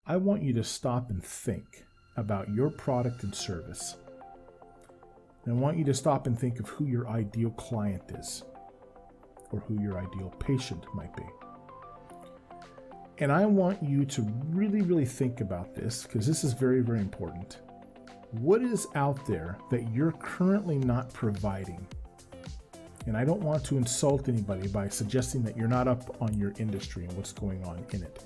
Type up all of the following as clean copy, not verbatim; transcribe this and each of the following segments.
I want you to stop and think about your product and service. And I want you to stop and think of who your ideal client is, or who your ideal patient might be. And I want you to really, really think about this, because this is very, very important. What is out there that you're currently not providing? And I don't want to insult anybody by suggesting that you're not up on your industry and what's going on in it.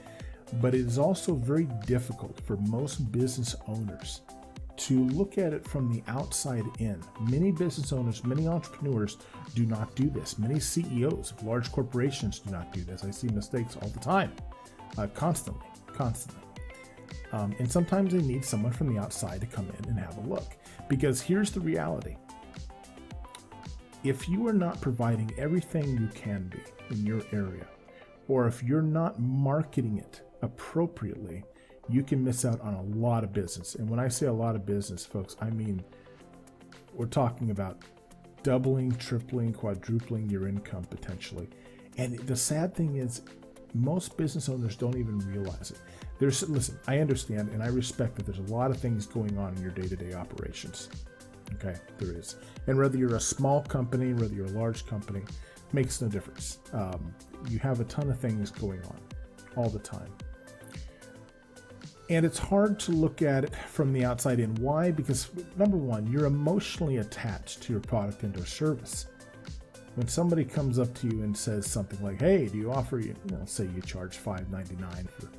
But it is also very difficult for most business owners to look at it from the outside in. Many business owners, many entrepreneurs do not do this. Many CEOs of large corporations do not do this. I see mistakes all the time, constantly. And sometimes they need someone from the outside to come in and have a look. Because here's the reality. If you are not providing everything you can be in your area, or if you're not marketing it appropriately, you can miss out on a lot of business. And when I say a lot of business, folks, I mean, we're talking about doubling, tripling, quadrupling your income potentially. And the sad thing is, most business owners don't even realize it. Listen, I understand and I respect that there's a lot of things going on in your day-to-day operations. Okay, there is. And whether you're a small company, whether you're a large company, makes no difference. You have a ton of things going on all the time. And it's hard to look at it from the outside in. Why? Because number one, you're emotionally attached to your product and or service. When somebody comes up to you and says something like, hey, do you offer, say you charge $5.99 for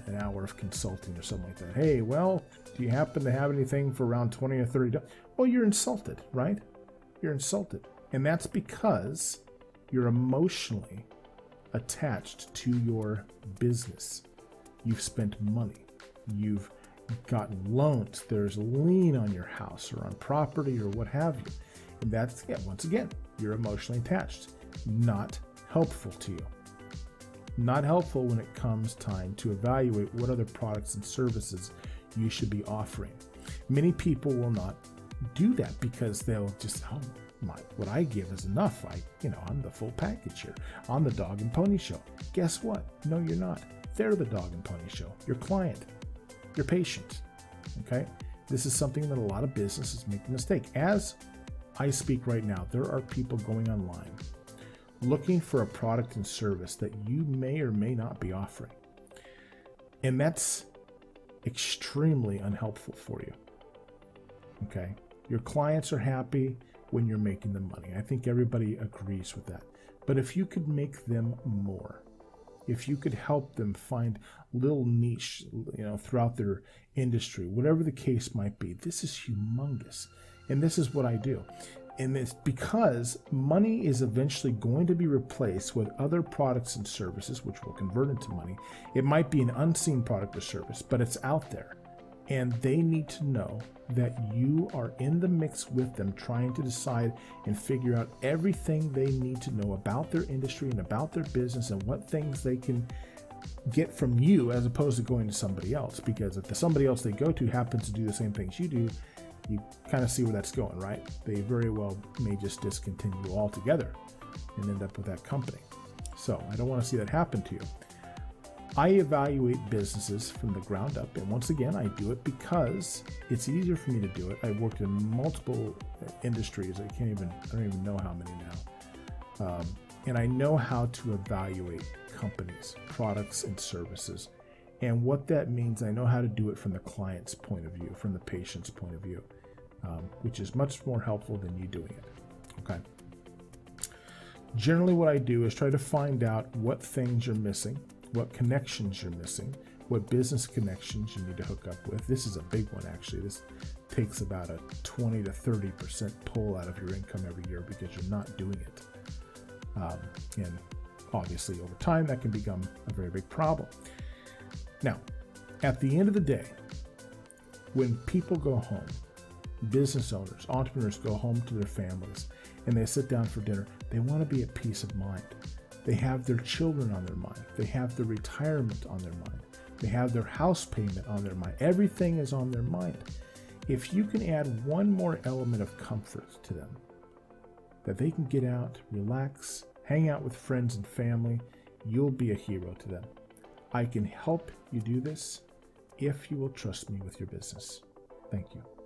an hour of consulting or something like that. Hey, well, do you happen to have anything for around $20 or $30? Well, you're insulted, right? You're insulted. And that's because you're emotionally attached to your business. You've spent money. You've gotten loans. There's a lien on your house or on property or what have you. And that's, once again, you're emotionally attached. Not helpful to you. Not helpful when it comes time to evaluate what other products and services you should be offering. Many people will not do that because they'll just, what I give is enough. I'm the full package here. I'm the dog and pony show. Guess what? No, you're not. They're the dog and pony show. Your client, your patient. Okay? This is something that a lot of businesses make a mistake. As I speak right now, there are people going online looking for a product and service that you may or may not be offering. And that's extremely unhelpful for you. Okay? Your clients are happy when you're making them money. I think everybody agrees with that. But if you could make them more, if you could help them find little niche, throughout their industry, whatever the case might be, this is humongous. And this is what I do. And it's because money is eventually going to be replaced with other products and services, which will convert into money. It might be an unseen product or service, but it's out there. And they need to know that you are in the mix with them, trying to decide and figure out everything they need to know about their industry and about their business and what things they can get from you as opposed to going to somebody else. Because if the somebody else they go to happens to do the same things you do, you kind of see where that's going, right? They very well may just discontinue altogether and end up with that company. So I don't want to see that happen to you. I evaluate businesses from the ground up, and once again, I do it because it's easier for me to do it. I've worked in multiple industries. I don't even know how many now. And I know how to evaluate companies, products, and services. And what that means, I know how to do it from the client's point of view, from the patient's point of view, which is much more helpful than you doing it. Okay. Generally, what I do is try to find out what things you're missing, what connections you're missing, what business connections you need to hook up with. This is a big one, actually. This takes about a 20 to 30% pull out of your income every year because you're not doing it. And obviously, over time, that can become a very big problem. Now, at the end of the day, when people go home, business owners, entrepreneurs go home to their families and they sit down for dinner, they want to be at peace of mind. They have their children on their mind. They have their retirement on their mind. They have their house payment on their mind. Everything is on their mind. If you can add one more element of comfort to them, that they can get out, relax, hang out with friends and family, you'll be a hero to them. I can help you do this if you will trust me with your business. Thank you.